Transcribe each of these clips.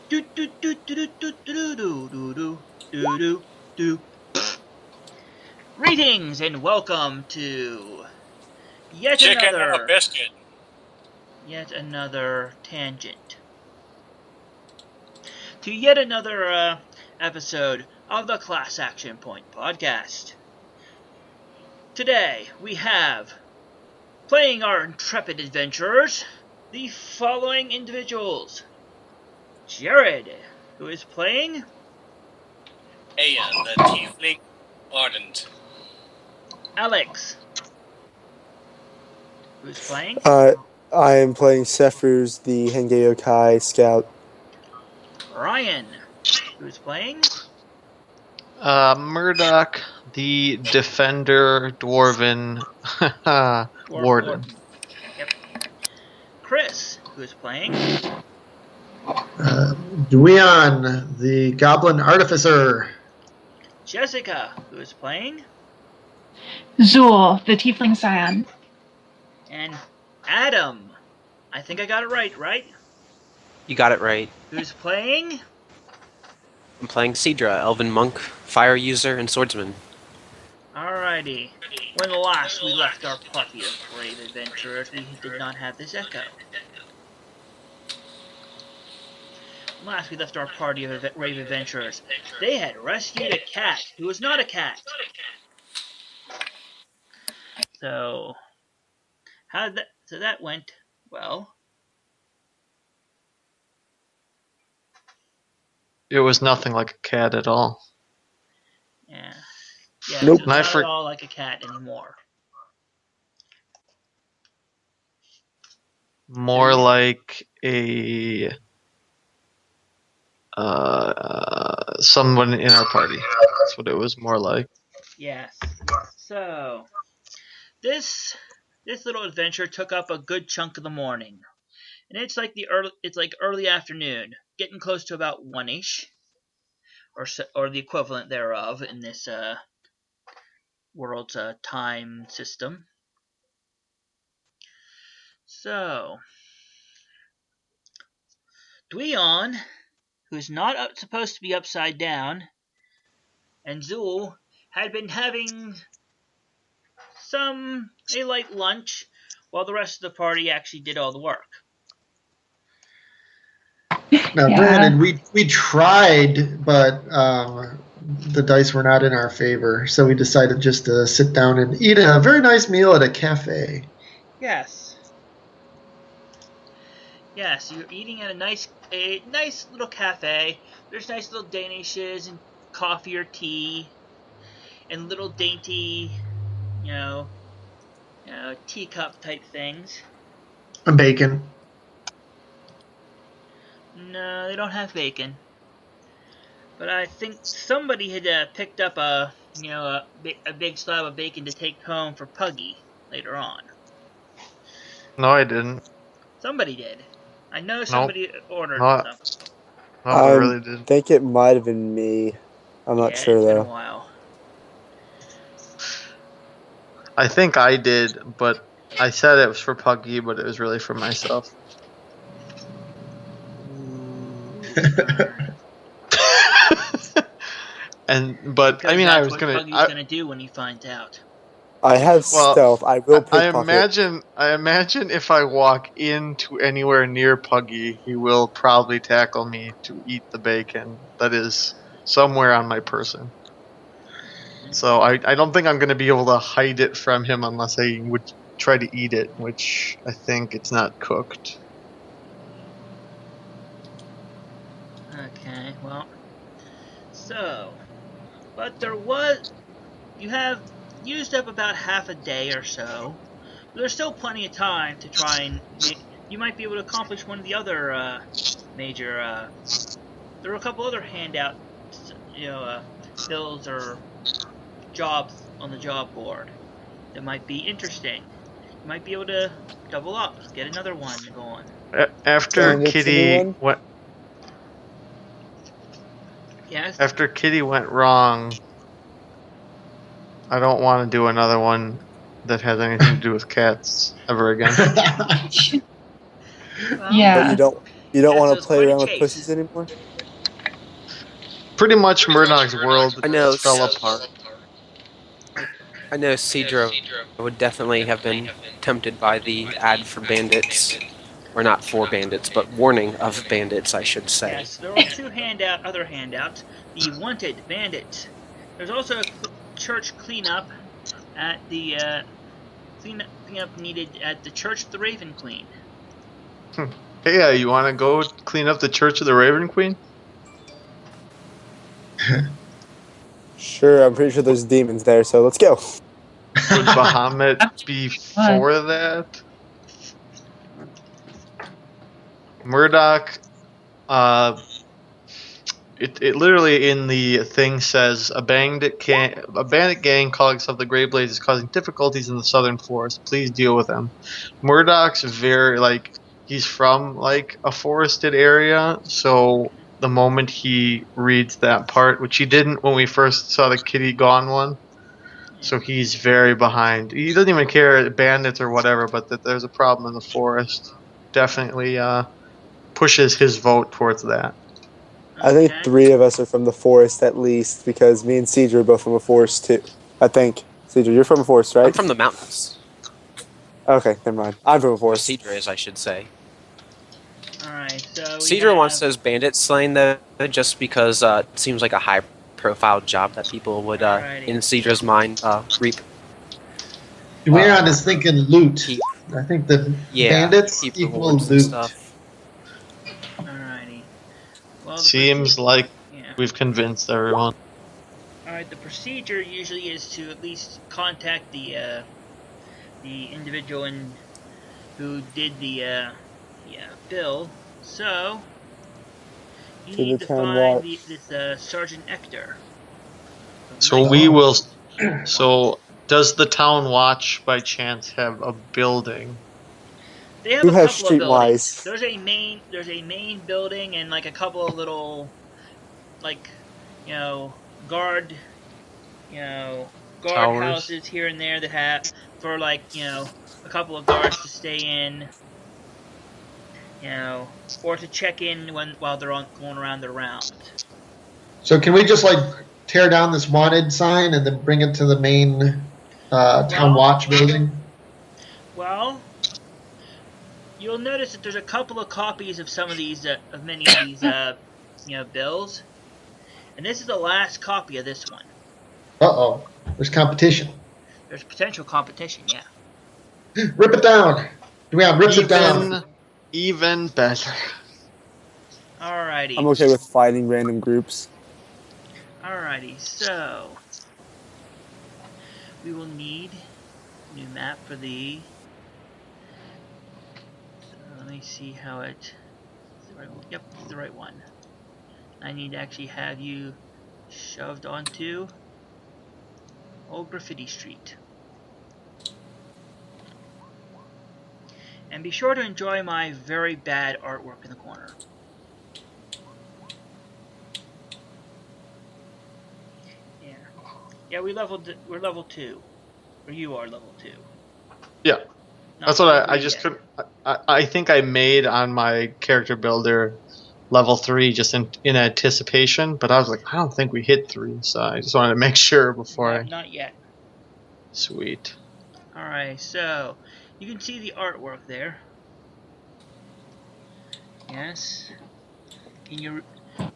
Do do do do do do do do do do do do. Greetings and welcome to yet Chicken and a another biscuit. tangent. To yet another episode of the Class Action Point podcast. Today we have playing our intrepid adventurers the following individuals: Jared, who is playing Ayan, the tiefling ardent. Alex, who is playing I am playing Sephuz, the Hengeyokai scout. Ryan, who is playing Murdoch, the Defender Dwarven Warden. Yep. Chris, who is playing Duion, the Goblin Artificer. Jessica, who is playing Zool, the Tiefling Scion. and Adam. I think I got it right? You got it right. Who's playing? I'm playing Cedra, Elven Monk, Fire User, and Swordsman. Alrighty. When last we left our party of brave adventurers, we did not have this echo. Last we left our party of brave adventurers, they had rescued a cat who was not a cat. So that went well. It was nothing like a cat at all. Yeah, Nope. it's not at all like a cat anymore. More like a someone in our party. That's what it was more like. Yes. So this little adventure took up a good chunk of the morning, and it's like early afternoon, getting close to about 1-ish, or the equivalent thereof in this world's time system. So Dweon, who's not supposed to be upside down, and Zool had been having a light lunch while the rest of the party actually did all the work. Now, granted, we tried, but the dice were not in our favor, so we decided just to sit down and eat a very nice meal at a cafe. Yes, you're eating at a nice little cafe. There's nice little danishes and coffee or tea, and little dainty, teacup type things. And bacon. No, they don't have bacon. But I think somebody had picked up a big slab of bacon to take home for Puggy later on. No, I didn't. Somebody did. I know somebody ordered some. No, I really didn't. I think it might have been me. I'm not sure it's though. been a while. I think I did, but I said it was for Puggy, but it was really for myself. But I mean, I was what gonna. Puggy's gonna do when he finds out. I have stealth. I will pickpocket. I imagine if I walk into anywhere near Puggy, he will probably tackle me to eat the bacon that is somewhere on my person. So I don't think I'm going to be able to hide it from him unless I would try to eat it, which I think it's not cooked. Okay, well, but you have used up about half a day or so. But there's still plenty of time to try and you might be able to accomplish one of the other major. There are a couple other handout, bills or jobs on the job board that might be interesting. You might be able to double up, get another one going. After Kitty went. Yes. After Kitty went wrong, I don't want to do another one that has anything to do with cats ever again. Yeah. But You don't Yes, want it to was play quite a around with chase. pussies anymore? Pretty much Murdoch's world I know. fell apart. I know Cedra would definitely have been tempted by the ad for bandits. Or not for bandits, but warning of bandits, I should say. Yes, there were two other handouts. The wanted bandits. There's also a church cleanup at the cleanup needed at the Church of the Raven Queen. Hey, you want to go clean up the Church of the Raven Queen? Sure, I'm pretty sure there's demons there, so let's go. Would Bahamut be for that? Murdoch, it literally in the thing says a bandit gang colleagues of the Grey Blaze is causing difficulties in the southern forest. Please deal with them. Murdoch's very he's from a forested area, so the moment he reads that part, which he didn't when we first saw the Kitty Gone one, so he's very behind. He doesn't even care bandits or whatever, but that there's a problem in the forest. Definitely pushes his vote towards that. I think Okay. 3 of us are from the forest at least, because me and Cedra are both from a forest too. I think. Cedra, you're from a forest, right? I'm from the mountains. Okay, never mind. I'm from a Or forest. Cedra is, I should say. Alright, so we Cedra have... wants those bandits slain, though, just because it seems like a high-profile job that people would, in Cedra's mind, reap. Dueron is thinking loot. Keep, I think the yeah, bandits keep equal rewards and loot. stuff. Alrighty. Well, Seems like yeah. we've convinced everyone. Alright, the procedure usually is to at least contact the individual who did the bill. So you To need the to town find watch. this Sergeant Ector. So we will. So does the town watch by chance have a building? They have Who a has couple of buildings. Streetwise? There's a main building and like a couple of little guard Towers. houses here and there that have for a couple of guards to stay in, or to check in while they're going around their rounds. So can we just tear down this wanted sign and then bring it to the main town watch building? Well, you'll notice that there's a couple of copies of some of these, of many of these, bills, and this is the last copy of this one. Uh-oh. There's competition. There's potential competition, yeah. Rip it down. Dueron rips it down. Even better. Alrighty. I'm okay with fighting random groups. Alrighty, so we will need a new map for the. So let me see how it. The right one. Yep, it's the right one. I need to actually have you shoved onto Old Graffiti Street. And be sure to enjoy my very bad artwork in the corner. Yeah, we're level 2. Or you are level 2. Yeah. Not That's what I yet. just couldn't. I think I made on my character builder level 3 just in anticipation, but I was like, I don't think we hit 3, so I just wanted to make sure before Not yet. Sweet. Alright, so you can see the artwork there. Yes. Do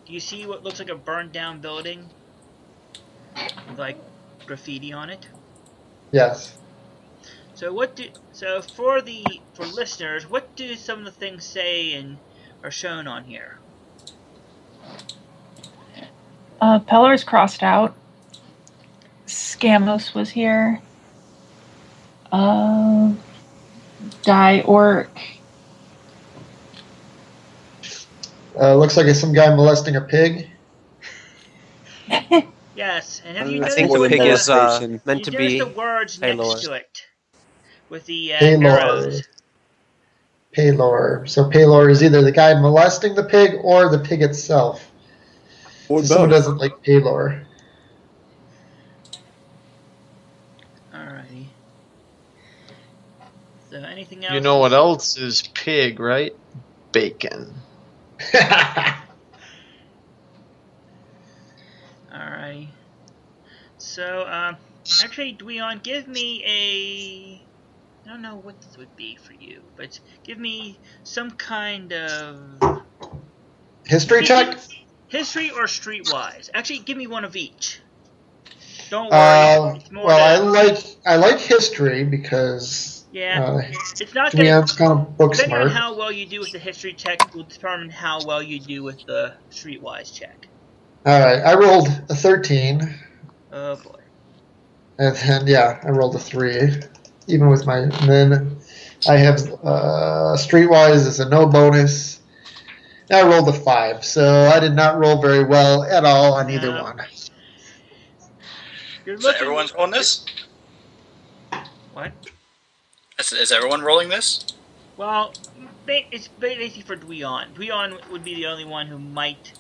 you see what looks like a burned down building with graffiti on it? Yes. So for listeners, what do some of the things say and are shown on here? Pellar's crossed out. Scamos was here. Die Orc. Looks like it's some guy molesting a pig. Yes, and have you I noticed think more the than pig is molestation. meant to you noticed be the words Paylor. next to it with the Paylor. arrows? Paylor. So Paylor is either the guy molesting the pig or the pig itself. Or So someone both. doesn't like Paylor. Alrighty. So anything else? You know what else is pig, right? Bacon. Alrighty. So, actually, Dweon, give me a. I don't know what this would be for you, but give me some kind of History check. history or streetwise. Actually, give me one of each. Don't worry, it's more Well, to. I like history because Yeah, it's not gonna. Dweon's kind of book Depending on smart. how well you do with the history check, will determine how well you do with the streetwise check. All right, I rolled a 13, Oh boy. and then yeah, I rolled a 3, even with my. And then I have streetwise is a no bonus. I rolled a 5, so I did not roll very well at all on either No. one. You're So looking. everyone's rolling this? What? Is everyone rolling this? Well, it's basically for Dweon. Dweon would be the only one who might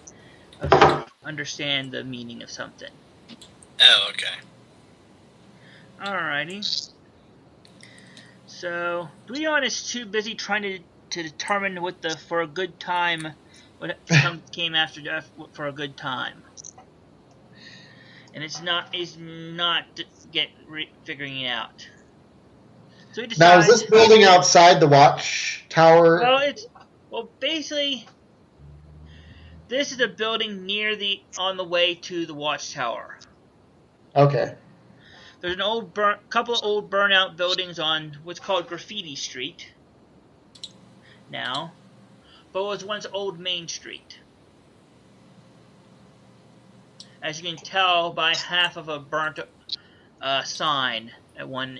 understand the meaning of something. Oh, okay. Alrighty. So Dweon is too busy trying to determine what the for a good time what came after death for a good time, and he's not figuring it out. So he Now, is decides. this building outside the watchtower? Well, basically, this is a building on the way to the watchtower. Okay. There's an couple of old burnout buildings on what's called Graffiti Street now, but was once Old Main Street. As you can tell by half of a burnt sign at one,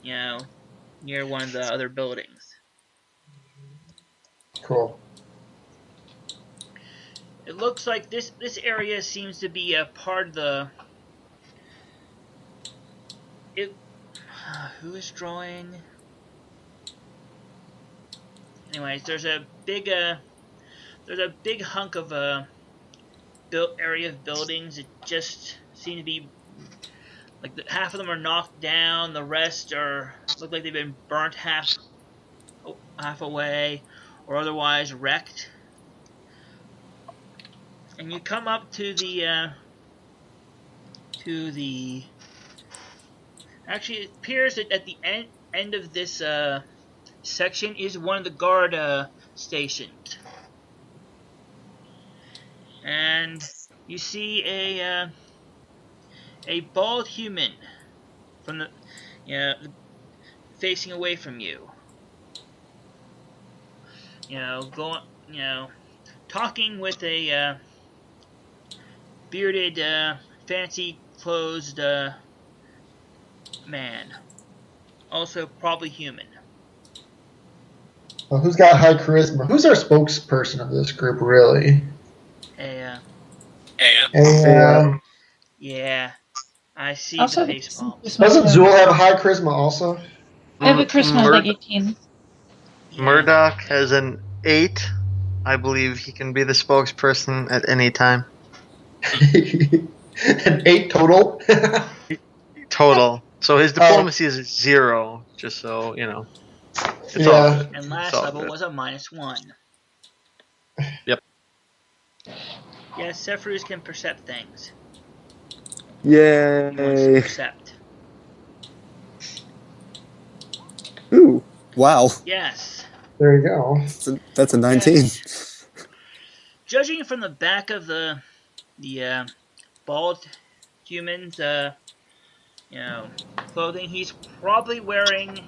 near one of the other buildings. Cool. It looks like this area seems to be a part of the. Who is drawing? Anyways, there's a big hunk of area of buildings. It just seem to be like half of them are knocked down. The rest look like they've been burnt half away, or otherwise wrecked. And you come up to the. Actually, it appears that at the end of this section is one of the guard stations, and you see a bald human from the facing away from you. Talking with a bearded, fancy clothed man, also probably human. Well, who's got high charisma? Who's our spokesperson of this group, really? Yeah, I see Also, the face palms. Doesn't Zool have a high charisma also? I have a charisma of like 18. Yeah. Murdoch has an 8. I believe he can be the spokesperson at any time. An 8 total? Total. So his diplomacy is 0, just so, you know. It's all good. And last level was a -1. Yep. Yes, Sephiroth can percept things. Yay! He wants to percept. Ooh, wow. Yes. There you go. That's a 19. Yes. Judging from the back of the bald human's clothing, he's probably wearing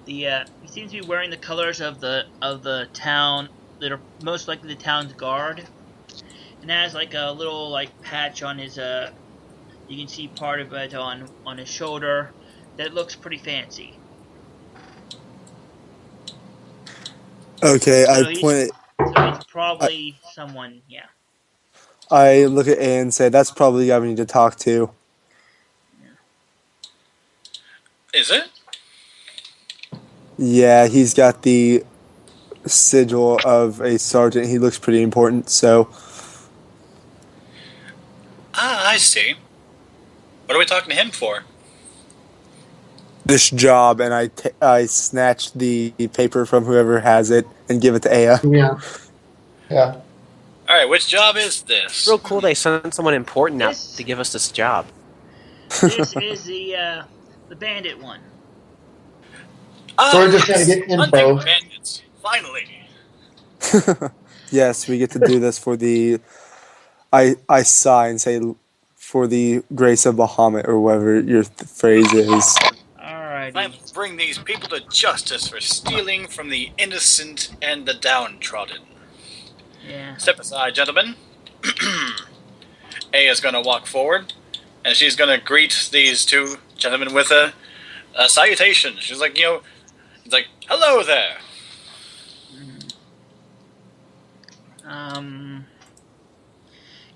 he seems to be wearing the colors of the town that are most likely the town's guard, and has like a little like patch on his you can see part of it on his shoulder that looks pretty fancy. Okay, So I point. So he's probably someone, yeah. I look at A and say, "That's probably the guy we need to talk to." Is it? Yeah, he's got the sigil of a sergeant. He looks pretty important, so. Ah, I see. What are we talking to him for? This job, and I snatch the paper from whoever has it and give it to Aya. Yeah. Yeah. All right, which job is this? Real cool they sent someone important out This- to give us this job. This is the bandit one. So we're just Yes, trying to get hunting info. bandits. Finally. Yes, we get to do this for the. I sigh and say, for the grace of Bahamut, or whatever your phrase is. Time Alrighty. to bring these people to justice for stealing from the innocent and the downtrodden. Yeah. Step aside, gentlemen. A is going to walk forward, and she's going to greet these two gentlemen with a salutation. She's like, it's like, hello there.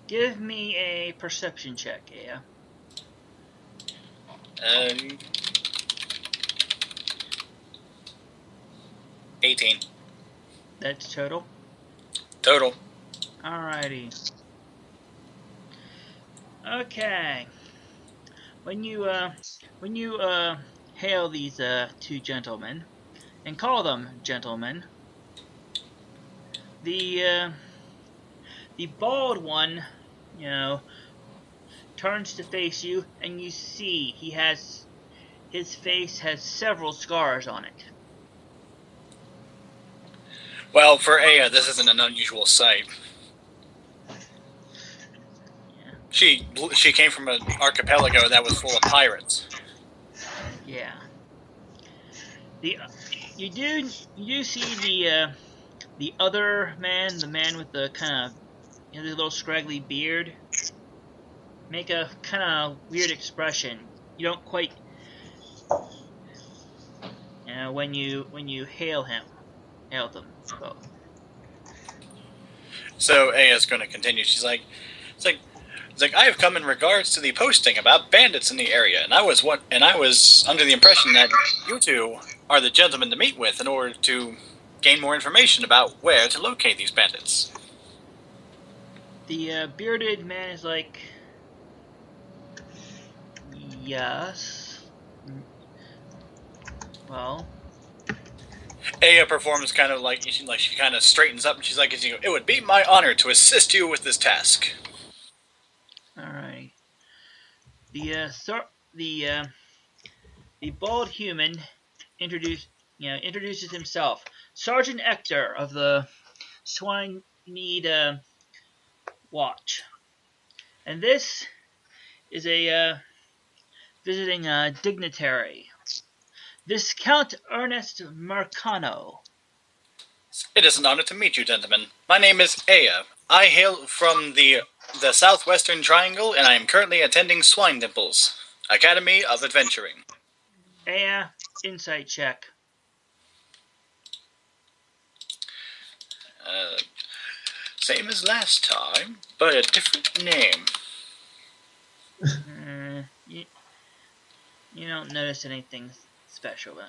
Give me a perception check, Aya. 18 That's total. total. Alrighty. Okay. When you hail these two gentlemen and call them gentlemen, the bald one, turns to face you, and you see his face has several scars on it. Well, for Aya, this isn't an unusual sight. Yeah. She came from an archipelago that was full of pirates. Yeah. You do see the other man, the man with the kind of the little scraggly beard, make a kind of weird expression. You don't quite, when you hail them both. So Aya's going to continue. She's like, it's like I have come in regards to the posting about bandits in the area, and I was under the impression that you two are the gentlemen to meet with in order to gain more information about where to locate these bandits. The bearded man is like, yes. Well, Aya performs kind of like she kind of straightens up, and she's like, "It would be my honor to assist you with this task." all right. The the bald human introduces himself, Sergeant Ector of the S1E9 watch, and this is a visiting dignitary, Viscount Ernest Marcano. It is an honor to meet you, gentlemen. My name is Aya. I hail from the southwestern triangle, and I am currently attending Swine Dimple's Academy of Adventuring. Insight check. Same as last time, but a different name. You don't notice anything special then.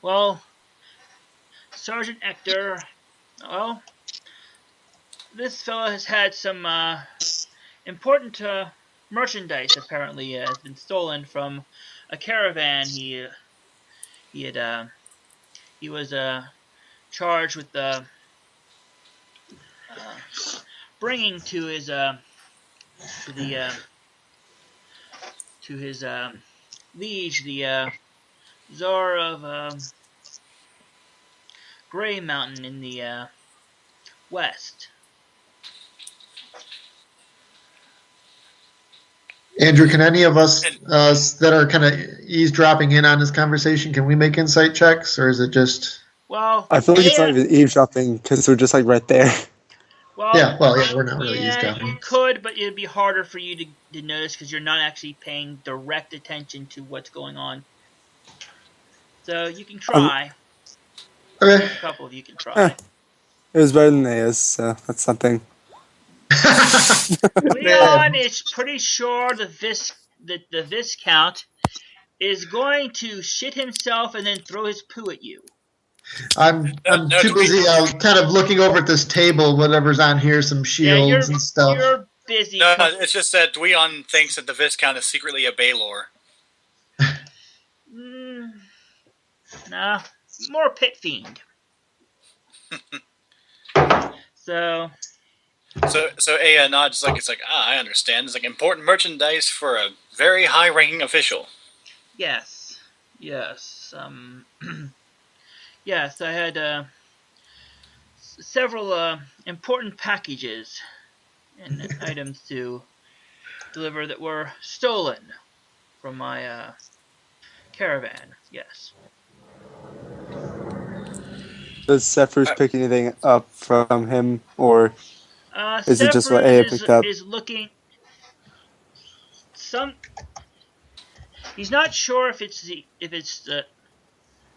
Well, Sergeant Ector, well, this fellow has had some important merchandise apparently has been stolen from a caravan he was charged with bringing to his liege, the Tsar of Grey Mountain in the west. Andrew, can any of us that are kind of eavesdropping in on this conversation, can we make insight checks, or is it just? Well, I feel like it's not even eavesdropping because we're just like right there. Well, Yeah, we're not really eavesdropping. You could, but it'd be harder for you to notice because you're not actually paying direct attention to what's going on. So you can try. Okay. A couple of you can try. It was better than Aya's, so that's something. Leon is pretty sure the Viscount is going to shit himself and then throw his poo at you. I'm too busy kind of looking over at this table, whatever's on here, some shields and stuff. You're busy. No, it's just that Dweon thinks that the Viscount is secretly a Baylor. Nah, more pit fiend. So So Aya nods it's like I understand. It's like important merchandise for a very high-ranking official. yes, yes, I had several important packages and items to deliver that were stolen from my caravan. Yes. Does Zephyrus pick anything up from him, or is it just what Zephyrus Aya picked up? is looking some. He's not sure if it's the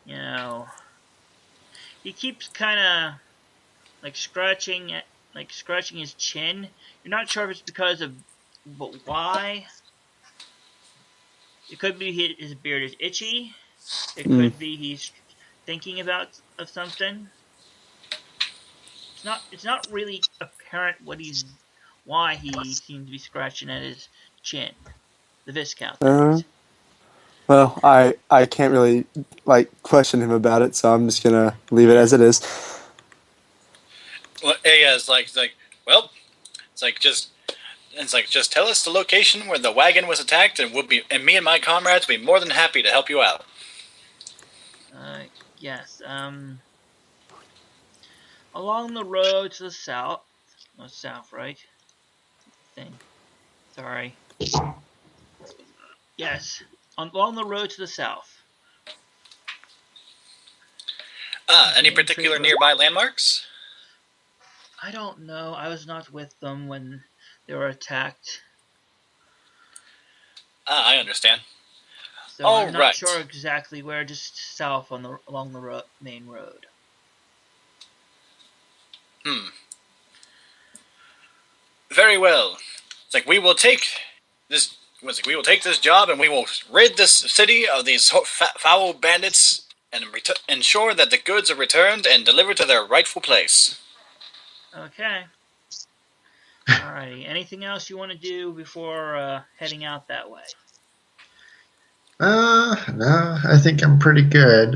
you know he keeps kind of like scratching his chin. You're not sure if it's because of but why. It could be his beard is itchy. It Mm. could be he's thinking about of something. It's not really apparent why he seems to be scratching at his chin. The Viscount, that is. Well, I can't really question him about it, so I'm just gonna leave it as it is. Well, Aya's well, just tell us the location where the wagon was attacked, and me and my comrades will be more than happy to help you out. Yes. Along the road to the south. No, south, right? Thing. Sorry. Yes. Along the road to the south. Any particular nearby landmarks? I don't know. I was not with them when they were attacked. I understand. So I'm not sure exactly where, just south along the main road. Very well. It's like we will take this. We will take this job, and we will rid this city of these foul bandits, and ensure that the goods are returned and delivered to their rightful place. Okay. Alrighty. Anything else you want to do before heading out that way? No, I think I'm pretty good.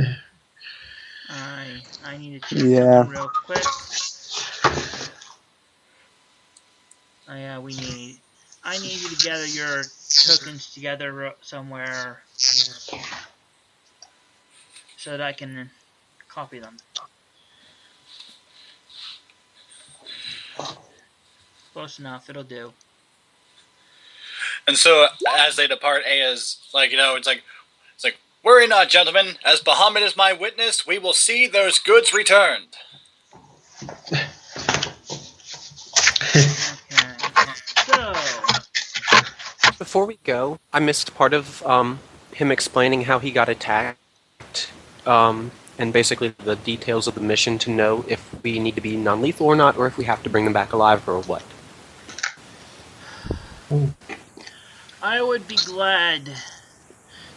I need to check something real quick. I need you to gather your tokens together somewhere so that I can copy them. Close enough, it'll do. And so, as they depart, Aya's it's like, worry not, gentlemen. As Bahamut is my witness, we will see those goods returned. Okay. So, Before we go, I missed part of him explaining how he got attacked, and basically the details of the mission to know if we need to be non-lethal or not, or if we have to bring them back alive or what. I would be glad to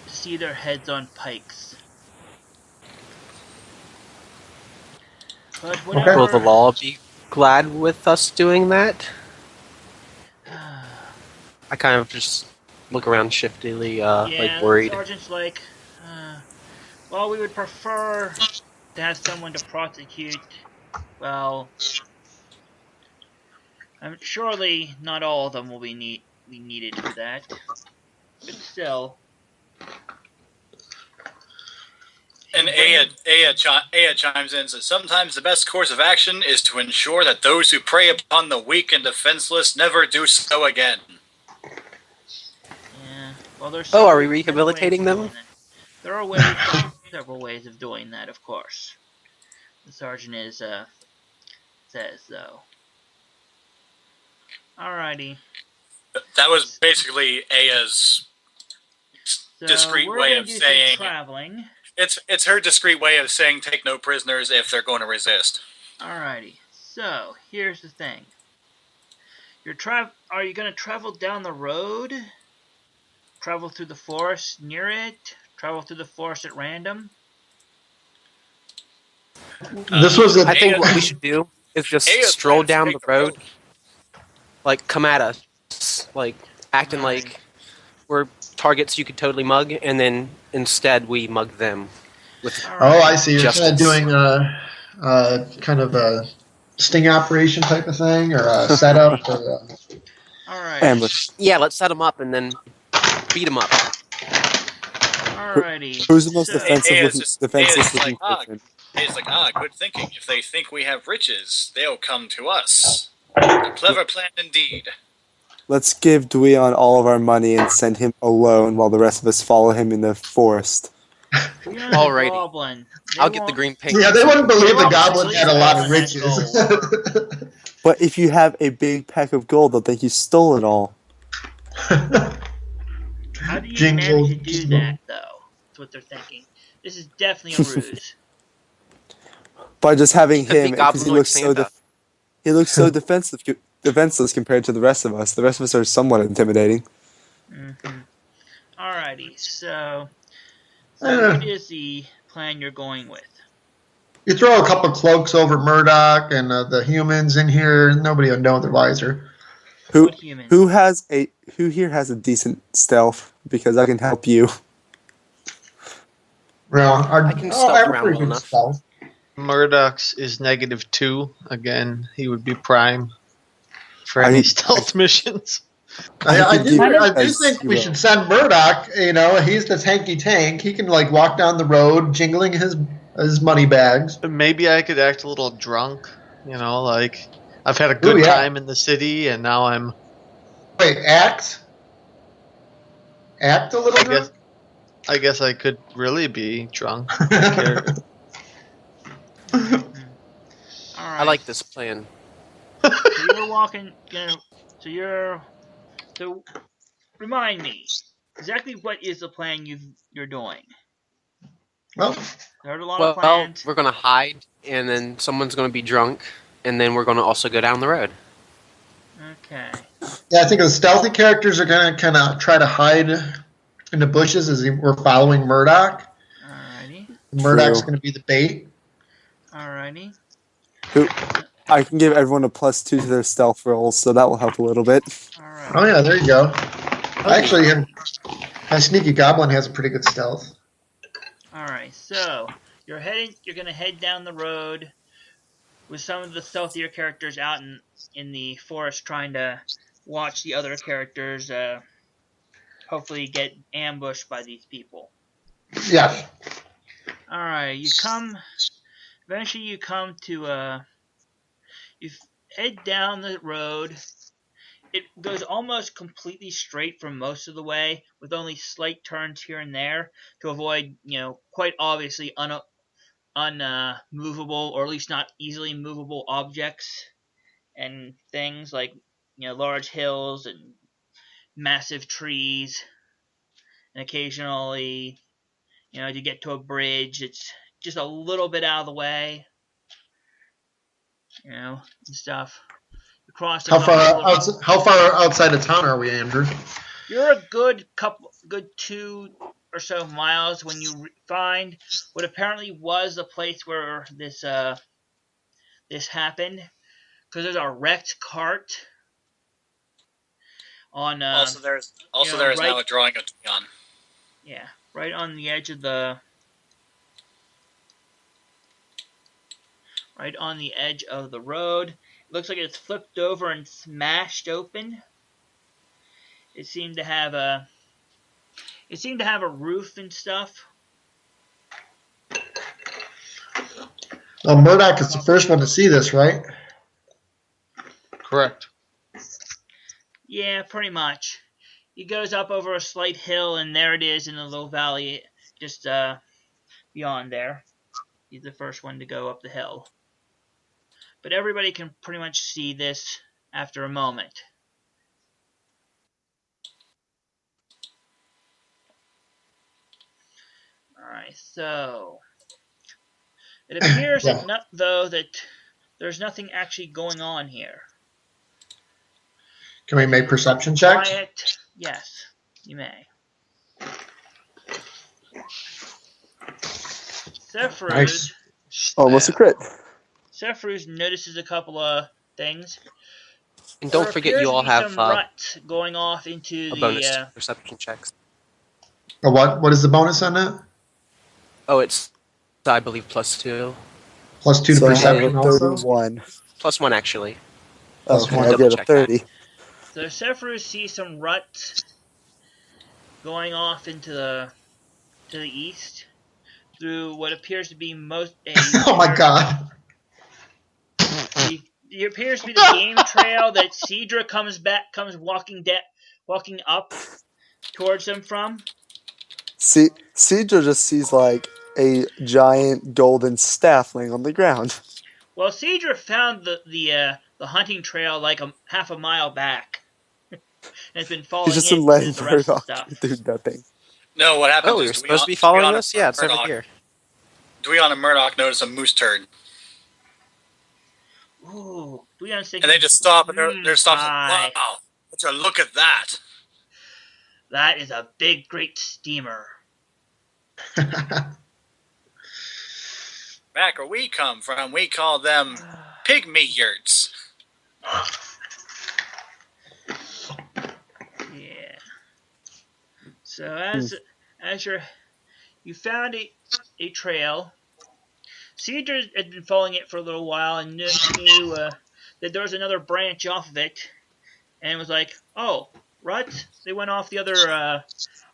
see their heads on pikes. But whenever... Will the law be glad with us doing that? I kind of just look around shiftily, worried. The sergeant's well, we would prefer to have someone to prosecute. Well, surely not all of them will be needed for that. But still. And Aya chimes in and says, sometimes the best course of action is to ensure that those who prey upon the weak and defenseless never do so again. Yeah. Well, there's are we rehabilitating them? There are several ways of doing that, of course. The sergeant says, though. Alrighty. That was basically Aya's discreet way of saying traveling. It's her discreet way of saying take no prisoners if they're going to resist. Alrighty. So here's the thing. Are you going to travel down the road? Travel through the forest near it? Travel through the forest at random? I think what we should do is just stroll down the road, come at us, acting like we're targets you could totally mug, and then instead we mug them. I see. You're kind of doing kind of a sting operation type of thing, or a setup? Or All right. Ambush. Yeah, let's set him up and then beat him up. Alrighty. Who's the most So, defenseless like, looking person? It's like, good thinking. If they think we have riches, they'll come to us. A clever plan indeed. Let's give Dweon all of our money and send him alone while the rest of us follow him in the forest. Leon's a Alrighty. goblin. I'll get the green paint. yeah, they wouldn't believe the won't goblin believe had a the lot of goblin had riches. But if you have a big pack of gold, they'll think you stole it all. How do you manage to do that, though? That's what they're thinking. This is definitely a ruse. By just having Could be him, because he Goblinoid looks Santa. so defenseless compared to the rest of us. The rest of us are somewhat intimidating. Mm-hmm. Alrighty, so what is the plan you're going with? You throw a couple cloaks over Murdoch and the humans in here. Nobody will know the visor. Who What humans? who here has a decent stealth? Because I can help you. Well, I can stealth I have around pretty well good enough. stealth. Murdoch's is -2. Again, he would be prime for I- any stealth missions. I can do give you think we 0. should send Murdoch. You know, he's this hanky tank. He can like walk down the road, jingling his money bags. Maybe I could act a little drunk. You know, like I've had a good time in the city, and now I'm. Wait, act a little drunk? I guess I could really be drunk. Alright. I like this plan. So you're walking. So remind me exactly what is the plan you're doing. Well, There's a lot of plans. We're gonna hide, and then someone's gonna be drunk, and then we're gonna also go down the road. Okay. yeah, I think the stealthy characters are gonna kind of try to hide in the bushes as we're following Murdoch. Alrighty. Murdoch's True. going to be the bait. Alrighty. I can give everyone a +2 to their stealth rolls, so that will help a little bit. Alright. Oh yeah, there you go. Actually, my sneaky goblin has a pretty good stealth. Alright, so you're gonna head down the road with some of the stealthier characters out in the forest trying to watch the other characters hopefully get ambushed by these people. Yeah. Alright, eventually you come to you head down the road. It goes almost completely straight for most of the way, with only slight turns here and there to avoid, quite obviously unmovable, or at least not easily movable objects and things like, large hills and massive trees, and occasionally, to get to a bridge, it's just a little bit out of the way, and stuff. Across How far outside of town are we, Andrew? You're a good 2 or so miles when you find what apparently was the place where this happened, because there's a wrecked cart on. There's right, now a drawing of Dweon. Yeah, right on the edge of the. Right on the edge of the road. It looks like it's flipped over and smashed open. It seemed to have a roof and stuff. Well, Murdoch is the first one to see this, right? Correct. Yeah, pretty much. He goes up over a slight hill, and there it is in a little valley just beyond there. He's the first one to go up the hill. But everybody can pretty much see this after a moment. Alright, so it appears that there's nothing actually going on here. Can we make perception checks? Quiet. Yes, you may. Zephyrus. Nice. Almost a crit. Zephyrus notices a couple of things. And don't forget, you all have some ruts going off into a bonus to perception checks. A what? What is the bonus on that? Oh, it's, I believe, +2. +2 to So I have perception a also? 31. +1 actually. Plus Okay, one. I Double get a check that. 30. So Sephiroth sees some rut going off into the east through what appears to be Oh my god. it appears to be the game trail that Cedra comes walking up towards them from. See, Cedra just sees like a giant golden staff laying on the ground. Well, Cedra found the hunting trail like half a mile back, and has been He's following just it been to letting the rest of the Murdoch stuff. do nothing. No, what happens Oh, is you're supposed to be following this? Yeah, it's over here. Dweon and Murdoch notice a moose turd, Ooh, Leon's and they thinking, just stop, and they're stopped like, pie. wow, would you look at that? That is a big, great steamer. Back where we come from, we call them pygmy yurts. Yeah. So as you found a trail, Cedar had been following it for a little while and knew that there was another branch off of it, and was like, "Oh, Rut, they went off the other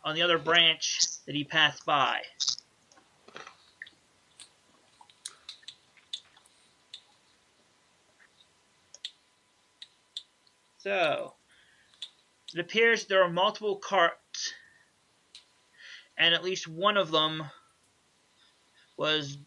on the other branch that he passed by." So it appears there are multiple carts, and at least one of them was